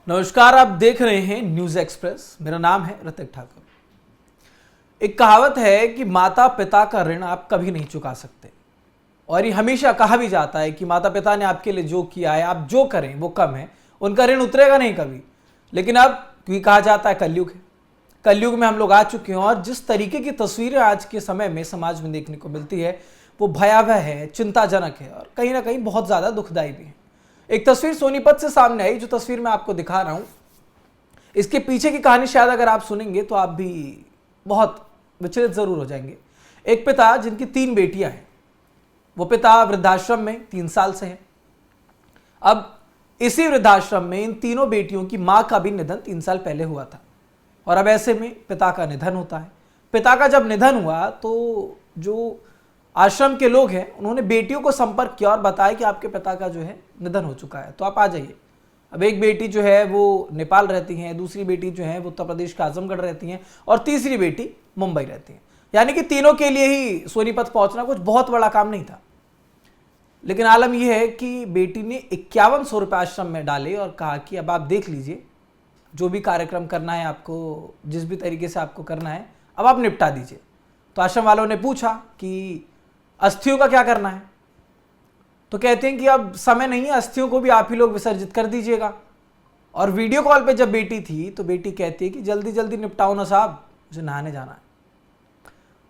नमस्कार, आप देख रहे हैं न्यूज एक्सप्रेस। मेरा नाम है ऋतिक ठाकुर। एक कहावत है कि माता पिता का ऋण आप कभी नहीं चुका सकते, और ये हमेशा कहा भी जाता है कि माता पिता ने आपके लिए जो किया है, आप जो करें वो कम है, उनका ऋण उतरेगा नहीं कभी। लेकिन अब क्योंकि कहा जाता है कलयुग है, कलयुग में हम लोग आ चुके हैं, और जिस तरीके की तस्वीरें आज के समय में समाज में देखने को मिलती है वो भयावह है, चिंताजनक है, और कहीं ना कहीं बहुत ज़्यादा दुखदायी भी है। एक तस्वीर सोनीपत से सामने आई, जो तस्वीर मैं आपको दिखा रहा हूं। इसके पीछे की कहानी शायद अगर आप सुनेंगे तो आप भी बहुत विचलित जरूर हो जाएंगे। एक पिता जिनकी 3 बेटियां हैं, वो पिता वृद्धाश्रम में 3 साल से हैं। अब इसी वृद्धाश्रम में इन तीनों बेटियों की मां का भी निधन 3 साल पहले हुआ था, और अब ऐसे में पिता का निधन होता है। पिता का जब निधन हुआ तो जो आश्रम के लोग हैं उन्होंने बेटियों को संपर्क किया और बताया कि आपके पिता का जो है निधन हो चुका है, तो आप आ जाइए। अब एक बेटी जो है वो नेपाल रहती हैं, दूसरी बेटी जो है वो उत्तर प्रदेश के आजमगढ़ रहती हैं, और तीसरी बेटी मुंबई रहती है। यानी कि तीनों के लिए ही सोनीपत पहुंचना कुछ बहुत बड़ा काम नहीं था। लेकिन आलम यह है कि बेटी ने 5100 रुपये आश्रम में डाले और कहा कि अब आप देख लीजिए, जो भी कार्यक्रम करना है आपको, जिस भी तरीके से आपको करना है, अब आप निपटा दीजिए। तो आश्रम वालों ने पूछा कि अस्थियों का क्या करना है, तो कहते हैं कि अब समय नहीं है, अस्थियों को भी आप ही लोग विसर्जित कर दीजिएगा। और वीडियो कॉल पे जब बेटी थी तो बेटी कहती है कि जल्दी जल्दी निपटाओ ना साहब, मुझे नहाने जाना है।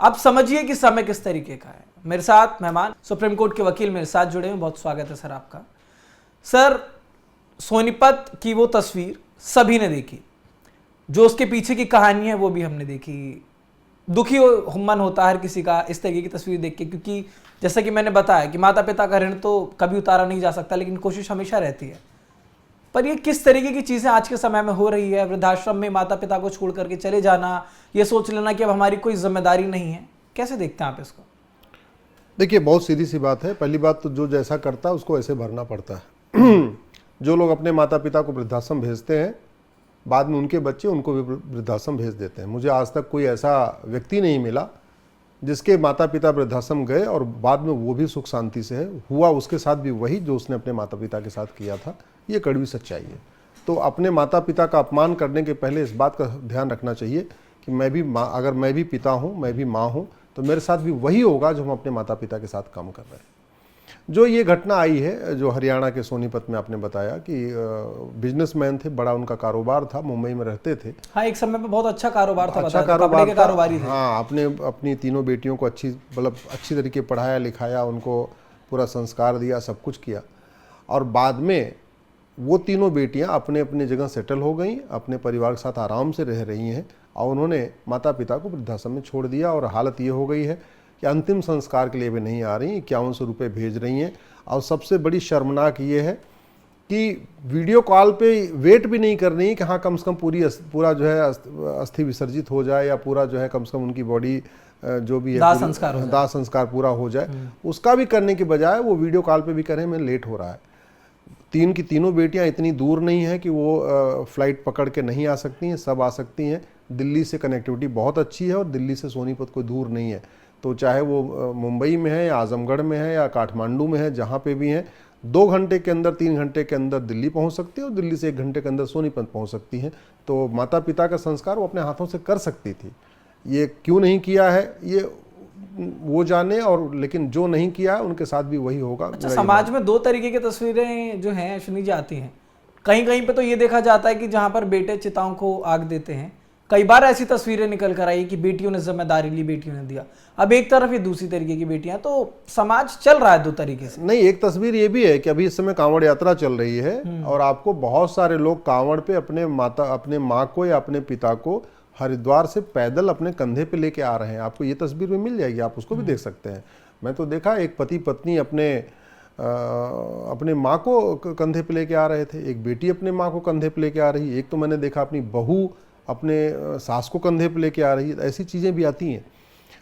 अब समझिए कि समय किस तरीके का है। मेरे साथ मेहमान सुप्रीम कोर्ट के वकील मेरे साथ जुड़े हैं। बहुत स्वागत है सर आपका। सर, सोनीपत की वो तस्वीर सभी ने देखी, जो उसके पीछे की कहानी है वो भी हमने देखी। दुखी मन होता है हर किसी का इस तरीके की तस्वीर देख के, क्योंकि जैसा कि मैंने बताया कि माता पिता का ऋण तो कभी उतारा नहीं जा सकता, लेकिन कोशिश हमेशा रहती है। पर ये किस तरीके की चीज़ें आज के समय में हो रही है, वृद्धाश्रम में माता पिता को छोड़ करके चले जाना, ये सोच लेना कि अब हमारी कोई जिम्मेदारी नहीं है, कैसे देखते हैं आप इसको? देखिए, बहुत सीधी सी बात है। पहली बात तो जो जैसा करता है उसको ऐसे भरना पड़ता है। जो लोग अपने माता पिता को वृद्धाश्रम भेजते हैं, बाद में उनके बच्चे उनको भी वृद्धाश्रम भेज देते हैं। मुझे आज तक कोई ऐसा व्यक्ति नहीं मिला जिसके माता पिता वृद्धाश्रम गए और बाद में वो भी सुख शांति से है। हुआ उसके साथ भी वही जो उसने अपने माता पिता के साथ किया था। ये कड़वी सच्चाई है। तो अपने माता पिता का अपमान करने के पहले इस बात का ध्यान रखना चाहिए कि मैं भी माँ, अगर मैं भी पिता हूँ, मैं भी माँ हूँ, तो मेरे साथ भी वही होगा जो हम अपने माता पिता के साथ काम कर रहे हैं। जो ये घटना आई है, जो हरियाणा के सोनीपत में आपने बताया कि बिजनेसमैन थे, बड़ा उनका कारोबार था, मुंबई में रहते थे। हाँ, एक समय पे बहुत अच्छा कारोबार था, अच्छा कारोबार था। हाँ, अपनी तीनों बेटियों को अच्छी तरीके पढ़ाया लिखाया, उनको पूरा संस्कार दिया, सब कुछ किया। और बाद में वो तीनों बेटियां अपने अपने जगह सेटल हो गई, अपने परिवार के साथ आराम से रह रही हैं, और उन्होंने माता पिता को वृद्धाश्रम में छोड़ दिया। और हालत ये हो गई है कि अंतिम संस्कार के लिए भी नहीं आ रही, 5100 रुपये भेज रही हैं। और सबसे बड़ी शर्मनाक ये है कि वीडियो कॉल पे वेट भी नहीं कर रही कि हाँ कम से कम पूरा जो है अस्थि विसर्जित हो जाए, या पूरा जो है कम से कम उनकी बॉडी जो भी है दाह संस्कार पूरा हो जाए। उसका भी करने के बजाय वो वीडियो कॉल पे भी करें, में लेट हो रहा है। तीनों बेटियां इतनी दूर नहीं है कि वो फ्लाइट पकड़ के नहीं आ सकती हैं, सब आ सकती हैं। दिल्ली से कनेक्टिविटी बहुत अच्छी है, और दिल्ली से सोनीपत कोई दूर नहीं है। तो चाहे वो मुंबई में है, या आजमगढ़ में है, या काठमांडू में है, जहाँ पे भी हैं, 2 घंटे के अंदर, 3 घंटे के अंदर दिल्ली पहुँच सकती है, और दिल्ली से 1 घंटे के अंदर सोनीपत पहुँच सकती हैं। तो माता पिता का संस्कार वो अपने हाथों से कर सकती थी। ये क्यों नहीं किया है ये वो जाने, और लेकिन जो नहीं किया है उनके साथ भी वही होगा। अच्छा, समाज में 2 तरीके की तस्वीरें जो हैं सुनी जाती हैं। कहीं कहीं पे तो ये देखा जाता है कि जहाँ पर बेटे चिताओं को आग देते हैं, कई बार ऐसी तस्वीरें निकल कर आई कि बेटियों ने जिम्मेदारी ली, बेटियों ने दिया। अब एक तरफ ये दूसरी तरीके की बेटियां, तो समाज चल रहा है 2 तरीके से। नहीं, एक तस्वीर ये भी है कि अभी इस समय कांवड़ यात्रा चल रही है, और आपको बहुत सारे लोग कांवड़ पे अपने माँ को या अपने पिता को हरिद्वार से पैदल अपने कंधे पे लेके आ रहे हैं। आपको ये तस्वीर में मिल जाएगी, आप उसको भी देख सकते हैं। मैं तो देखा, एक पति पत्नी अपने माँ को कंधे पे लेके आ रहे थे, एक बेटी अपने माँ को कंधे पे लेके आ रही, एक तो मैंने देखा अपनी बहू अपने सास को कंधे पे लेके आ रही है। ऐसी चीज़ें भी आती हैं।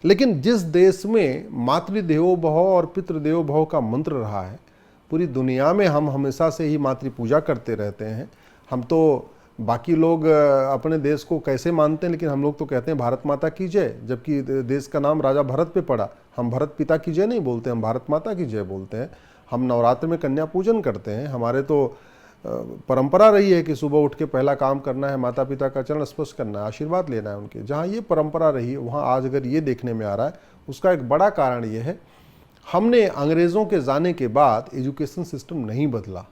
लेकिन जिस देश में मातृदेवो भव और पितृदेवो भव का मंत्र रहा है, पूरी दुनिया में हम हमेशा से ही मातृ पूजा करते रहते हैं। हम तो बाकी लोग अपने देश को कैसे मानते हैं, लेकिन हम लोग तो कहते हैं भारत माता की जय, जबकि देश का नाम राजा भरत पे पड़ा। हम भरत पिता की जय नहीं बोलते, हम भारत माता की जय बोलते हैं। हम नवरात्र में कन्या पूजन करते हैं। हमारे तो परंपरा रही है कि सुबह उठ के पहला काम करना है माता पिता का चरण स्पर्श करना है, आशीर्वाद लेना है उनके। जहाँ ये परंपरा रही है वहाँ आज अगर ये देखने में आ रहा है, उसका एक बड़ा कारण ये है हमने अंग्रेज़ों के जाने के बाद एजुकेशन सिस्टम नहीं बदला।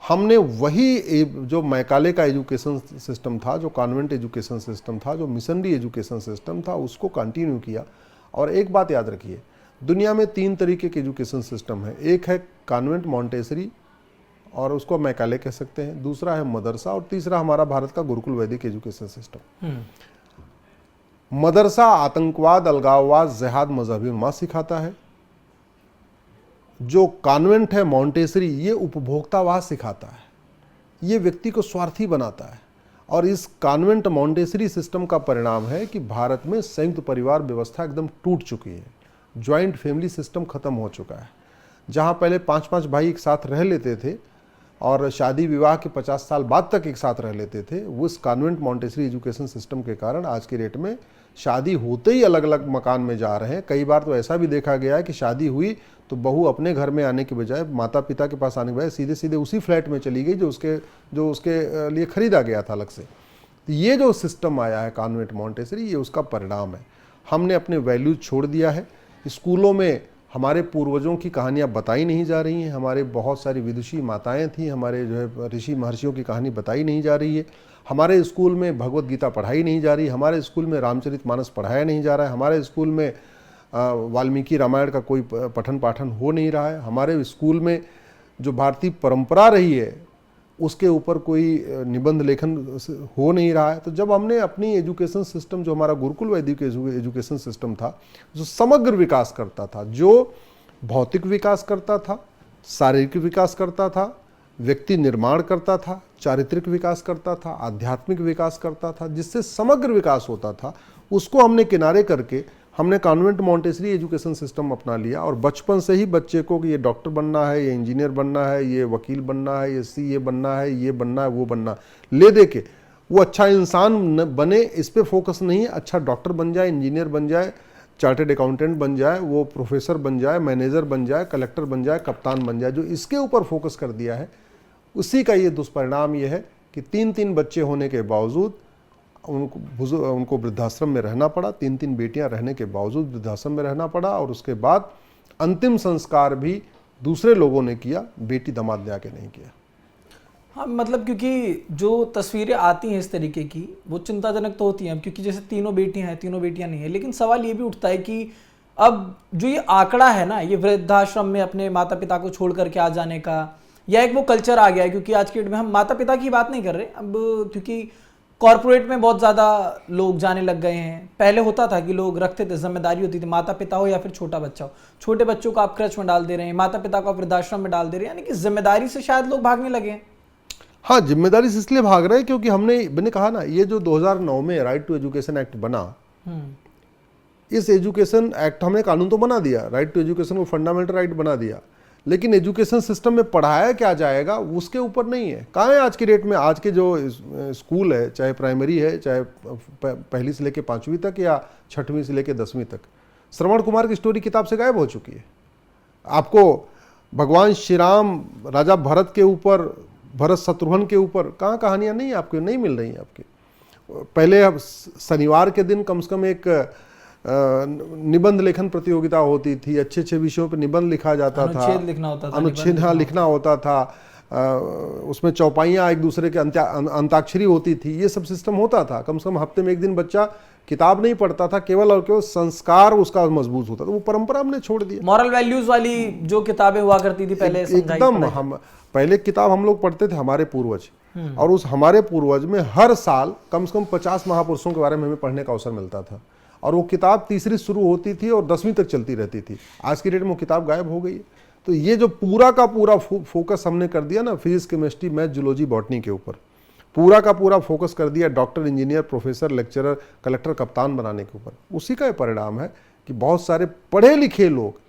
हमने वही जो मैकाले का एजुकेशन सिस्टम था, जो कॉन्वेंट एजुकेशन सिस्टम था, जो मिशनरी एजुकेशन सिस्टम था, उसको कंटिन्यू किया। और एक बात याद रखिए, दुनिया में 3 तरीके के एजुकेशन सिस्टम है। एक है कॉन्वेंट मॉन्टेसरी और उसको मैकाले कह सकते हैं, दूसरा है मदरसा और तीसरा हमारा भारत का गुरुकुल वैदिक एजुकेशन सिस्टम। मदरसा आतंकवाद, अलगाववाद, जिहाद, मजहबी उन्माद सिखाता है। जो कॉन्वेंट है मॉन्टेसरी, ये उपभोक्तावाद सिखाता है, ये व्यक्ति को स्वार्थी बनाता है। और इस कॉन्वेंट मॉन्टेसरी सिस्टम का परिणाम है कि भारत में संयुक्त परिवार व्यवस्था एकदम टूट चुकी है। जॉइंट फैमिली सिस्टम खत्म हो चुका है। जहाँ पहले 5-5 भाई एक साथ रह लेते थे और शादी विवाह के 50 साल बाद तक एक साथ रह लेते थे, वो इस कॉन्वेंट मॉन्टेसरी एजुकेशन सिस्टम के कारण आज के डेट में शादी होते ही अलग अलग मकान में जा रहे हैं। कई बार तो ऐसा भी देखा गया है कि शादी हुई तो बहू अपने घर में आने के बजाय, माता पिता के पास आने के बजाय सीधे सीधे उसी फ्लैट में चली गई जो उसके लिए खरीदा गया था अलग से। तो ये जो सिस्टम आया है कॉन्वेंट मॉन्टेसरी, ये उसका परिणाम है। हमने अपने वैल्यूज छोड़ दिया है। स्कूलों में हमारे पूर्वजों की कहानियाँ बताई नहीं जा रही हैं। हमारे बहुत सारी विदुषी माताएं थीं, हमारे जो है ऋषि महर्षियों की कहानी बताई नहीं जा रही है। हमारे स्कूल में भगवत गीता पढ़ाई नहीं जा रही, हमारे स्कूल में रामचरितमानस पढ़ाया नहीं जा रहा है, हमारे स्कूल में वाल्मीकि रामायण का कोई पठन पाठन हो नहीं रहा है। हमारे स्कूल में जो भारतीय परंपरा रही है उसके ऊपर कोई निबंध लेखन हो नहीं रहा है। तो जब हमने अपनी एजुकेशन सिस्टम, जो हमारा गुरुकुल वैदिक एजुकेशन सिस्टम था, जो समग्र विकास करता था, जो भौतिक विकास करता था, शारीरिक विकास करता था, व्यक्ति निर्माण करता था, चारित्रिक विकास करता था, आध्यात्मिक विकास करता था, जिससे समग्र विकास होता था, उसको हमने किनारे करके हमने कॉन्वेंट मॉन्टेसरी एजुकेशन सिस्टम अपना लिया। और बचपन से ही बच्चे को कि ये डॉक्टर बनना है, ये इंजीनियर बनना है, ये वकील बनना है, ये सीए बनना है, ये बनना है, वो बनना ले दे के वो अच्छा इंसान बने, इस पे फोकस नहीं है। अच्छा डॉक्टर बन जाए, इंजीनियर बन जाए, चार्टर्ड अकाउंटेंट बन जाए, वो प्रोफेसर बन जाए, मैनेजर बन जाए, कलेक्टर बन जाए, कप्तान बन जाए, जो इसके ऊपर फोकस कर दिया है, उसी का ये दुष्परिणाम ये है कि 3-3 बच्चे होने के बावजूद उनको वृद्धाश्रम में रहना पड़ा। 3-3 बेटियां रहने के बावजूद वृद्धाश्रम में रहना पड़ा। और उसके बाद अंतिम संस्कार भी दूसरे लोगों ने किया, बेटी दामाद ने आके नहीं किया। हाँ, मतलब क्योंकि जो तस्वीरें आती हैं इस तरीके की वो चिंताजनक तो होती हैं, क्योंकि जैसे 3 बेटियां हैं, 3 बेटियां नहीं है। लेकिन सवाल ये भी उठता है कि अब जो ये आंकड़ा है ना, ये वृद्धाश्रम में अपने माता पिता को छोड़ करके आ जाने का, या एक वो कल्चर आ गया है। क्योंकि आज के डेट में हम माता पिता की बात नहीं कर रहे अब, क्योंकि कॉर्पोरेट में बहुत ज़्यादा लोग जाने लग गए हैं। पहले होता था कि लोग रखते थे, जिम्मेदारी होती थी, माता पिता हो या फिर छोटा बच्चा हो। छोटे बच्चों को आप क्रच में डाल दे रहे हैं, माता पिता को आप वृद्धाश्रम में डाल दे रहे हैं, यानी कि जिम्मेदारी से शायद लोग भागने लगे हैं। हाँ, जिम्मेदारी से इसलिए भाग रहे हैं क्योंकि मैंने कहा ना, ये जो 2009 में राइट टू एजुकेशन एक्ट बना, इस एजुकेशन एक्ट हमने कानून तो बना दिया, राइट टू एजुकेशन को फंडामेंटल राइट बना दिया, लेकिन एजुकेशन सिस्टम में पढ़ाया क्या जाएगा उसके ऊपर नहीं है। कहाँ है आज की डेट में? आज के जो स्कूल है, चाहे प्राइमरी है, चाहे पहली से लेकर 5वीं तक या 6वीं से लेकर 10वीं तक, श्रवण कुमार की स्टोरी किताब से गायब हो चुकी है। आपको भगवान श्री राम, राजा भरत के ऊपर, भरत शत्रुघ्न के ऊपर कहाँ कहानियाँ नहीं आपको नहीं मिल रही हैं आपकी। पहले अब शनिवार के दिन कम से कम एक निबंध लेखन प्रतियोगिता होती थी, अच्छे अच्छे विषयों पर निबंध लिखा जाता था, अनुच्छेद लिखना होता था, अनुच्छेद हाँ लिखना होता था, उसमें चौपाइयाँ एक दूसरे के अंताक्षरी होती थी, ये सब सिस्टम होता था। कम से कम हफ्ते में एक दिन बच्चा किताब नहीं पढ़ता था, केवल और केवल संस्कार उसका मजबूत होता था। वो परंपरा हमने छोड़ दी। मॉरल वैल्यूज वाली जो किताबें हुआ करती थी पहले, एकदम हम पहले किताब हम लोग पढ़ते थे हमारे पूर्वज, और उस हमारे पूर्वज में हर साल कम से कम 50 महापुरुषों के बारे में हमें पढ़ने का अवसर मिलता था, और वो किताब तीसरी शुरू होती थी और 10वीं तक चलती रहती थी। आज की डेट में वो किताब गायब हो गई है। तो ये जो पूरा का पूरा फोकस हमने कर दिया ना, physics, chemistry, math, zoology, botany के ऊपर पूरा का पूरा फोकस कर दिया doctor, engineer, professor, lecturer, collector, कप्तान बनाने के ऊपर, उसी का परिणाम है कि बहुत सारे पढ़े लिखे लोग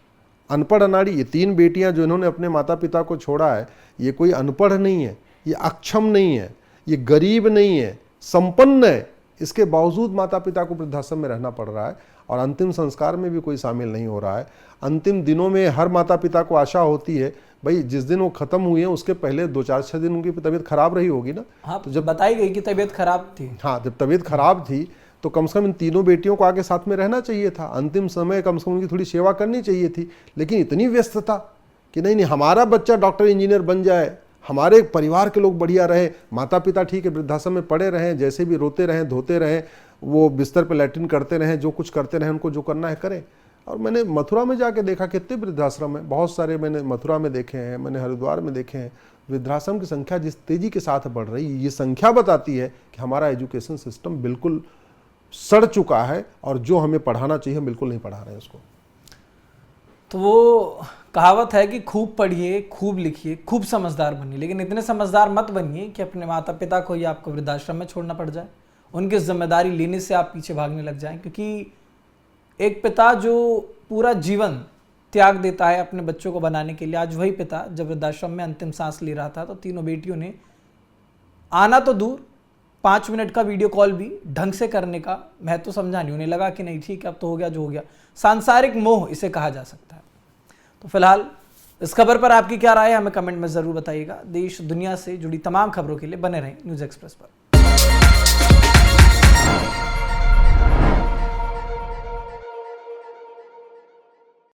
अनपढ़ अनाड़ी, ये 3 बेटियां जो इन्होंने अपने माता पिता को छोड़ा है, ये कोई अनपढ़ नहीं है, ये अक्षम नहीं है, ये गरीब नहीं है, संपन्न है, इसके बावजूद माता पिता को वृद्धाश्रम में रहना पड़ रहा है। और अंतिम संस्कार में भी कोई शामिल नहीं हो रहा है। अंतिम दिनों में हर माता पिता को आशा होती है भाई जिस दिन वो खत्म हुए हैं उसके पहले 2-4-6 दिन उनकी तबीयत खराब रही होगी ना। हाँ, तो जब बताई गई कि तबीयत खराब थी, हाँ, जब तबीयत खराब थी तो कम से कम इन तीनों बेटियों को आगे साथ में रहना चाहिए था, अंतिम समय कम से कम उनकी थोड़ी सेवा करनी चाहिए थी। लेकिन इतनी व्यस्तता कि नहीं हमारा बच्चा डॉक्टर इंजीनियर बन जाए, हमारे परिवार के लोग बढ़िया रहे, माता पिता ठीक है वृद्धाश्रम में पड़े रहें, जैसे भी रोते रहें धोते रहें, वो बिस्तर पर लैट्रिन करते रहें, जो कुछ करते रहें, उनको जो करना है करें। और मैंने मथुरा में जाके देखा कितने वृद्धाश्रम है, बहुत सारे मैंने मथुरा में देखे हैं, मैंने हरिद्वार में देखे हैं। वृद्धाश्रम की संख्या जिस तेजी के साथ बढ़ रही है, ये संख्या बताती है कि हमारा एजुकेशन सिस्टम बिल्कुल सड़ चुका है और जो हमें पढ़ाना चाहिए हम बिल्कुल नहीं पढ़ा रहे हैं उसको। तो वो कहावत है कि खूब पढ़िए, खूब लिखिए, खूब समझदार बनिए, लेकिन इतने समझदार मत बनिए कि अपने माता पिता को ही आपको वृद्धाश्रम में छोड़ना पड़ जाए, उनकी जिम्मेदारी लेने से आप पीछे भागने लग जाएं। क्योंकि एक पिता जो पूरा जीवन त्याग देता है अपने बच्चों को बनाने के लिए, आज वही पिता जब वृद्धाश्रम में अंतिम सांस ले रहा था तो तीनों बेटियों ने आना तो दूर 5 मिनट का वीडियो कॉल भी ढंग से करने का महत्व समझा नहीं। उन्हें लगा कि नहीं ठीक है अब तो हो गया जो हो गया, सांसारिक मोह इसे कहा जा सकता है। तो फिलहाल इस खबर पर आपकी क्या राय है हमें कमेंट में जरूर बताइएगा। देश दुनिया से जुड़ी तमाम खबरों के लिए बने रहें न्यूज़ एक्सप्रेस पर।